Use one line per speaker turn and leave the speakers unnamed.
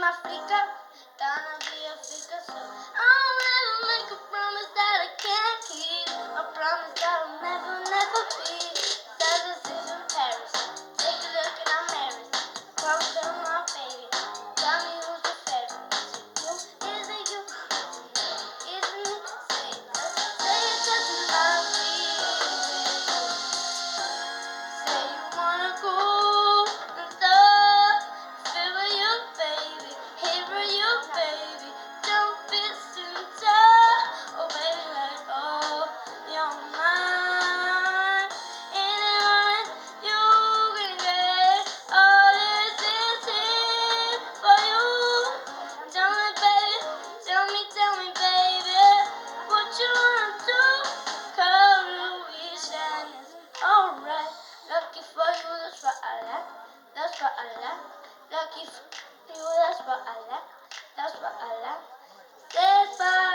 my flicker, gonna be a flicker. So I'll never make a promise that I can't keep. A promise that I'll never, never be. There's a city in Paris. Take a look and I'm married. Promise to my baby. Tell me who's your favorite. Is it you? Is it me? Say it just in my feet. Say you wanna go and stop. Feel with you, baby. Here with you, baby. Don't be sincere. Oh, baby, let go. You're mine. Any moment you can get all this is here for you. Tell me, baby. Tell me, baby. What you wanna do? Cause we shining. Alright. Lucky for you, that's what I like. That's what I like. Lucky for you, that's what I like. That's what I like. That's what